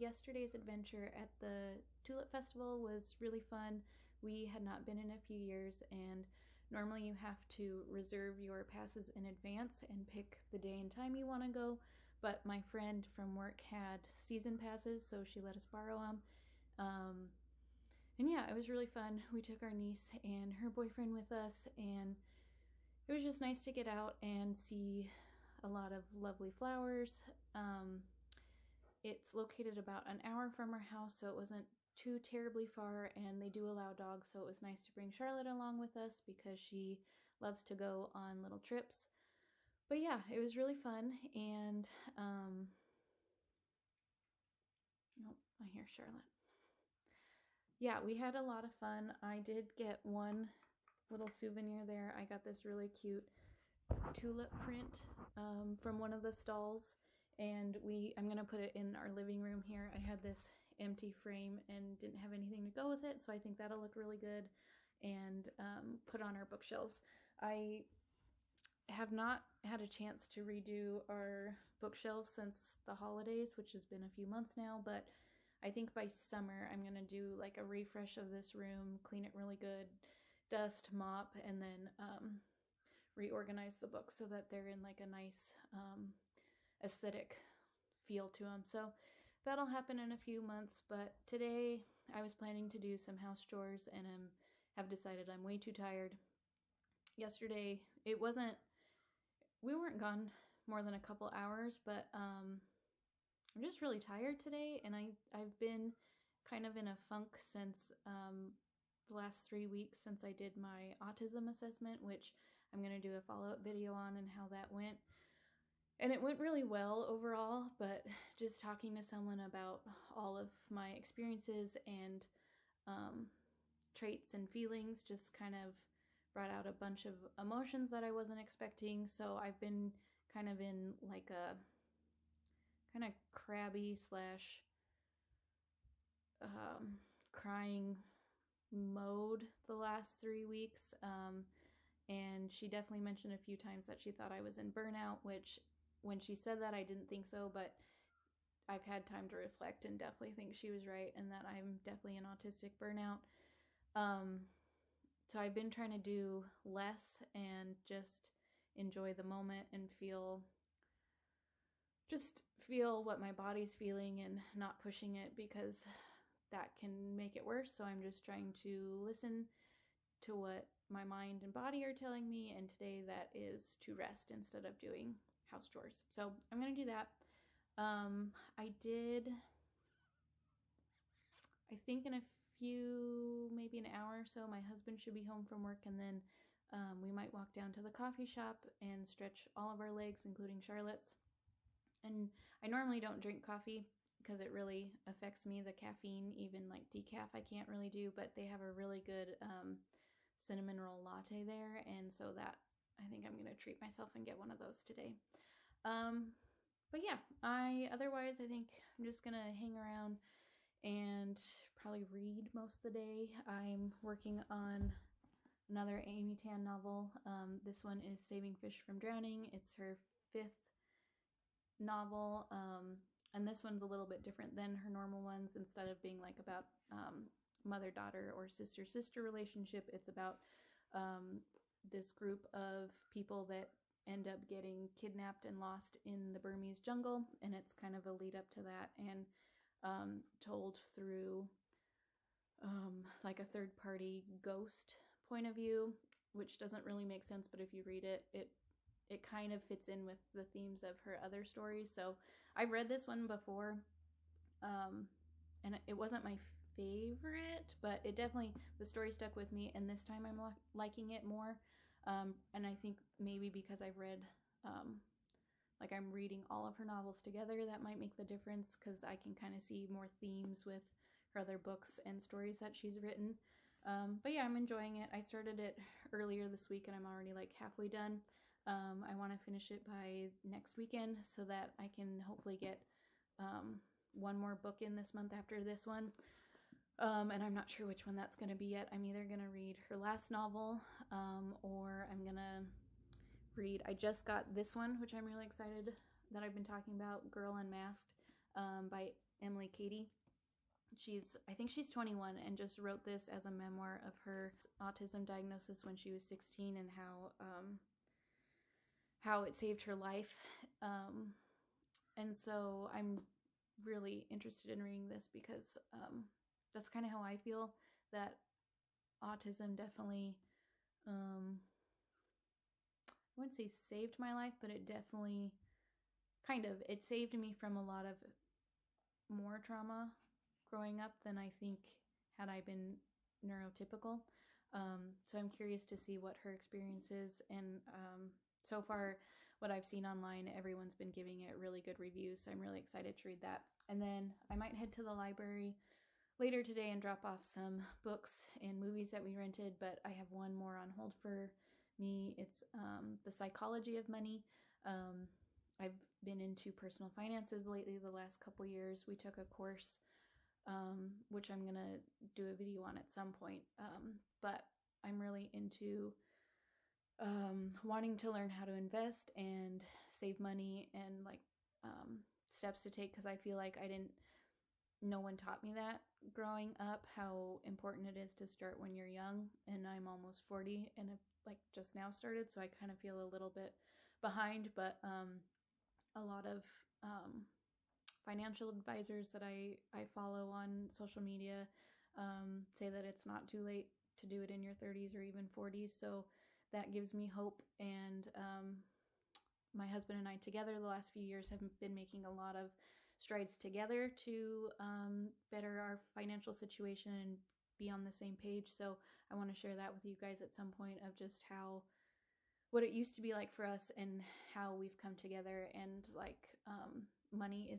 yesterday's adventure at the Tulip Festival was really fun. We had not been in a few years, and normally you have to reserve your passes in advance and pick the day and time you want to go, but my friend from work had season passes, so she let us borrow them. And yeah, it was really fun. We took our niece and her boyfriend with us, and it was just nice to get out and see a lot of lovely flowers. It's located about an hour from our house, so it wasn't too terribly far, and they do allow dogs, so it was nice to bring Charlotte along with us because she loves to go on little trips. But yeah, it was really fun, and oh, I hear Charlotte. Yeah, we had a lot of fun. I did get one little souvenir there. I got this really cute tulip print from one of the stalls, and I'm gonna put it in our living room here. I had this empty frame and didn't have anything to go with it, so I think that'll look really good and put on our bookshelves. I have not had a chance to redo our bookshelves since the holidays, which has been a few months now, but I think by summer I'm gonna do like a refresh of this room, clean it really good, dust, mop, and then reorganize the books so that they're in like a nice aesthetic feel to them. So that'll happen in a few months, but today I was planning to do some house chores and have decided I'm way too tired. Yesterday we weren't gone more than a couple hours, but I'm just really tired today, and I've been kind of in a funk since the last 3 weeks since I did my autism assessment, which I'm going to do a follow-up video on and how that went. And it went really well overall, but just talking to someone about all of my experiences and traits and feelings just kind of brought out a bunch of emotions that I wasn't expecting. So I've been kind of in like a kind of crabby slash crying mode the last 3 weeks. And she definitely mentioned a few times that she thought I was in burnout, which when she said that I didn't think so, but I've had time to reflect and definitely think she was right, and that I'm definitely in autistic burnout. So I've been trying to do less and just enjoy the moment and just feel what my body's feeling and not pushing it, because that can make it worse. So I'm just trying to listen to what my mind and body are telling me, and today that is to rest instead of doing house chores. So I'm gonna do that. I think in a few, maybe an hour or so, my husband should be home from work, and then we might walk down to the coffee shop and stretch all of our legs, including Charlotte's. And I normally don't drink coffee because it really affects me, the caffeine. Even like decaf I can't really do, but they have a really good cinnamon roll latte there, and so that I think I'm gonna treat myself and get one of those today. But yeah, otherwise I think I'm just gonna hang around and probably read most of the day. I'm working on another Amy Tan novel. This one is Saving Fish from Drowning. It's her 5th novel, and this one's a little bit different than her normal ones. Instead of being like about mother-daughter or sister-sister relationship, it's about this group of people that end up getting kidnapped and lost in the Burmese jungle, and it's kind of a lead up to that, and told through like a third-party ghost point of view, which doesn't really make sense, but if you read it, it kind of fits in with the themes of her other stories. So I've read this one before, and it wasn't my favorite, but it definitely, the story stuck with me, and this time I'm liking it more. And I think maybe because I've read, like I'm reading all of her novels together, that might make the difference, because I can kind of see more themes with her other books and stories that she's written. But yeah, I'm enjoying it. I started it earlier this week and I'm already like halfway done. I want to finish it by next weekend so that I can hopefully get one more book in this month after this one. And I'm not sure which one that's going to be yet. I'm either going to read her last novel, or I'm going to read, I just got this one, which I'm really excited that I've been talking about, Girl Unmasked, by Emily Cady. I think she's 21 and just wrote this as a memoir of her autism diagnosis when she was 16 and how it saved her life. And so I'm really interested in reading this because that's kind of how I feel, that autism definitely, I wouldn't say saved my life, but it definitely it saved me from a lot of more trauma growing up than I think had I been neurotypical. So I'm curious to see what her experience is, and so far what I've seen online, everyone's been giving it really good reviews, so I'm really excited to read that. And then I might head to the library later today and drop off some books and movies that we rented, but I have one more on hold for me. It's The Psychology of Money. I've been into personal finances lately the last couple years. We took a course, which I'm going to do a video on at some point, but I'm really into wanting to learn how to invest and save money and like steps to take, because I feel like no one taught me that growing up, how important it is to start when you're young, and I'm almost 40 and have like just now started, so I kind of feel a little bit behind, but a lot of financial advisors that I follow on social media say that it's not too late to do it in your 30s or even 40s, so that gives me hope. And my husband and I together the last few years have been making a lot of strides together to better our financial situation and be on the same page. So I want to share that with you guys at some point, of just what it used to be like for us and how we've come together. And like money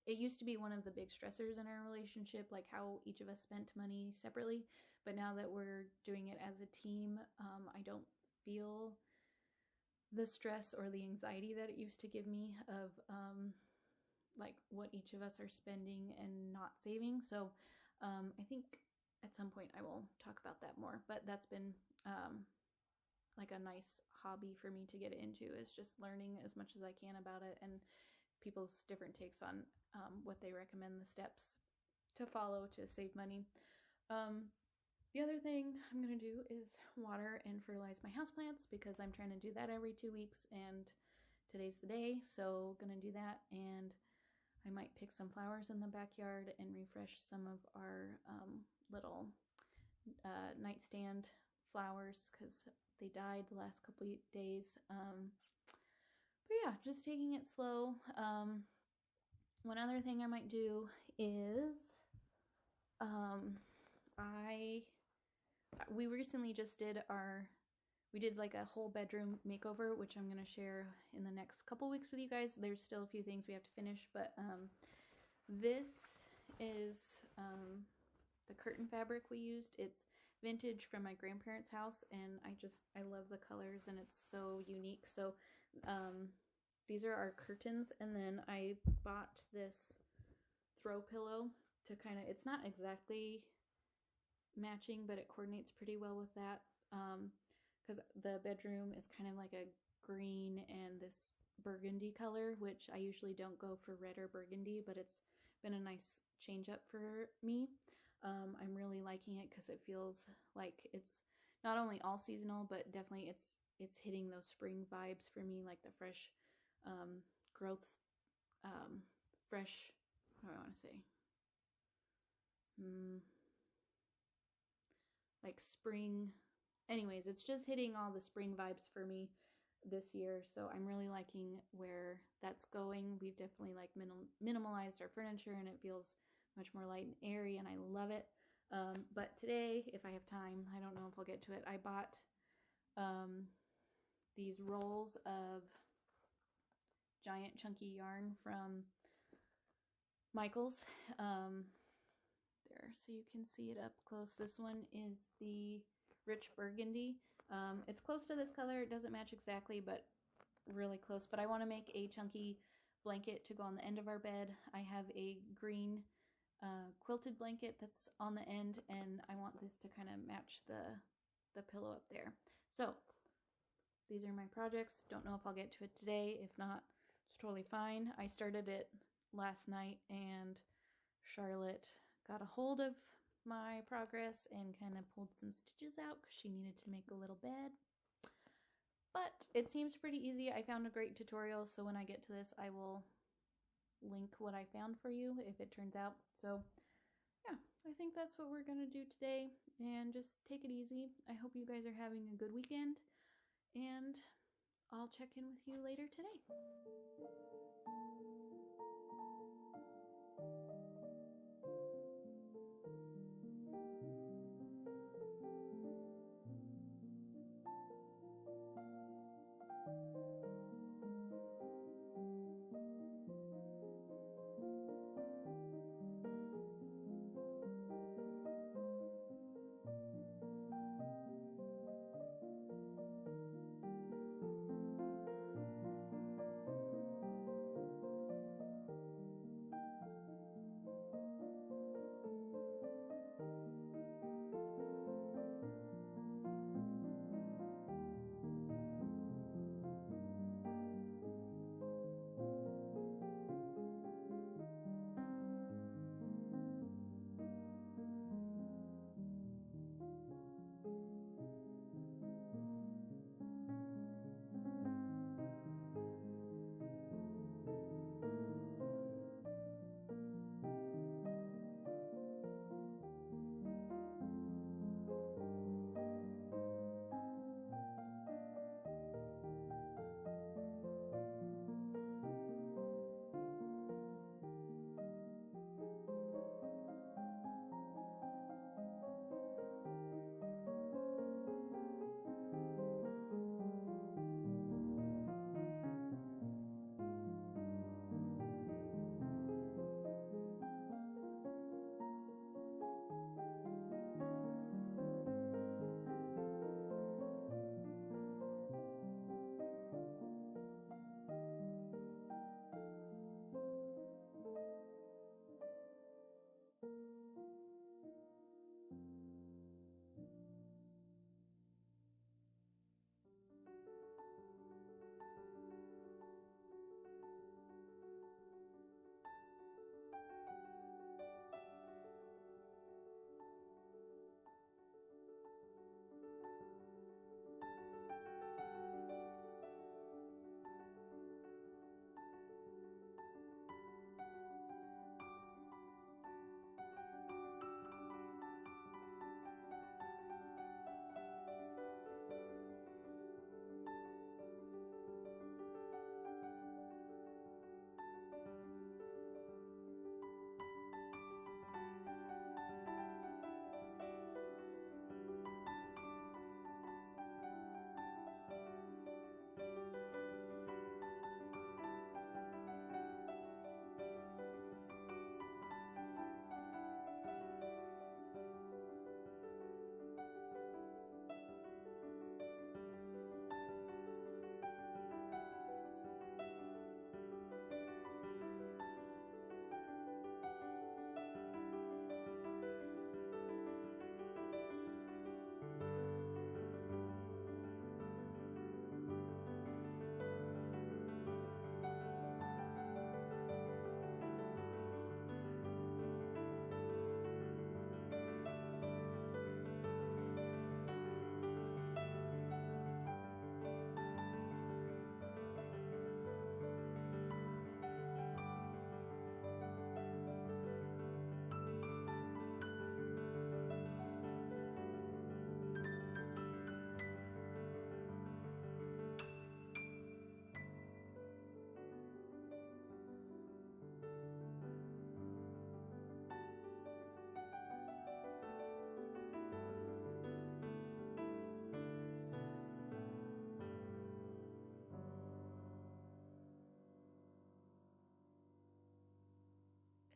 it used to be one of the big stressors in our relationship, like how each of us spent money separately, but now that we're doing it as a team, I don't feel the stress or the anxiety that it used to give me of like what each of us are spending and not saving. So I think at some point I will talk about that more, but that's been like a nice hobby for me to get into, is just learning as much as I can about it and people's different takes on what they recommend the steps to follow to save money. The other thing I'm going to do is water and fertilize my houseplants, because I'm trying to do that every 2 weeks and today's the day, so going to do that. And I might pick some flowers in the backyard and refresh some of our little nightstand flowers, because they died the last couple of days. But yeah, just taking it slow. One other thing I might do is we recently just did like a whole bedroom makeover, which I'm going to share in the next couple weeks with you guys. There's still a few things we have to finish, but this is the curtain fabric we used. It's vintage from my grandparents' house, and I love the colors, and it's so unique. So these are our curtains, and then I bought this throw pillow to it's not exactly matching, but it coordinates pretty well with that, because the bedroom is kind of like a green and this burgundy color, which I usually don't go for red or burgundy, but it's been a nice change up for me. I'm really liking it because it feels like it's not only all seasonal, but definitely it's hitting those spring vibes for me, like the fresh growth, fresh, what do I want to say? Like spring. Anyways, it's just hitting all the spring vibes for me this year, so I'm really liking where that's going. We've definitely like minimalized our furniture, and it feels much more light and airy, and I love it. But today, if I have time, I don't know if I'll get to it, I bought these rolls of giant chunky yarn from Michaels. There, so you can see it up close. This one is the rich burgundy. It's close to this color. It doesn't match exactly, but really close. But I want to make a chunky blanket to go on the end of our bed. I have a green quilted blanket that's on the end, and I want this to kind of match the pillow up there. So these are my projects. Don't know if I'll get to it today. If not, it's totally fine. I started it last night, and Charlotte got a hold of my progress and kind of pulled some stitches out because she needed to make a little bed. But it seems pretty easy. I found a great tutorial, so when I get to this, I will link what I found for you if it turns out. So yeah, I think that's what we're gonna do today, and just take it easy. I hope you guys are having a good weekend, and I'll check in with you later today.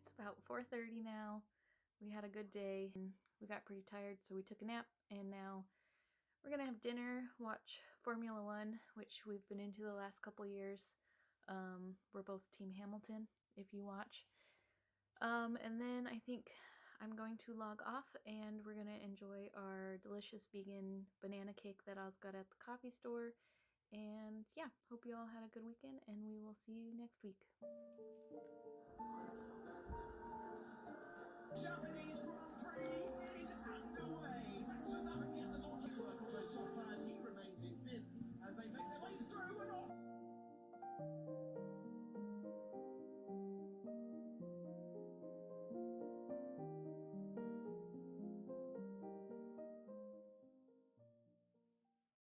It's about 4:30 now. We had a good day and we got pretty tired, so we took a nap, and now we're gonna have dinner, watch Formula One, which we've been into the last couple years. We're both Team Hamilton, if you watch. And then I think I'm going to log off, and we're gonna enjoy our delicious vegan banana cake that I got at the coffee store, And yeah, hope you all had a good weekend, and we will see you next week.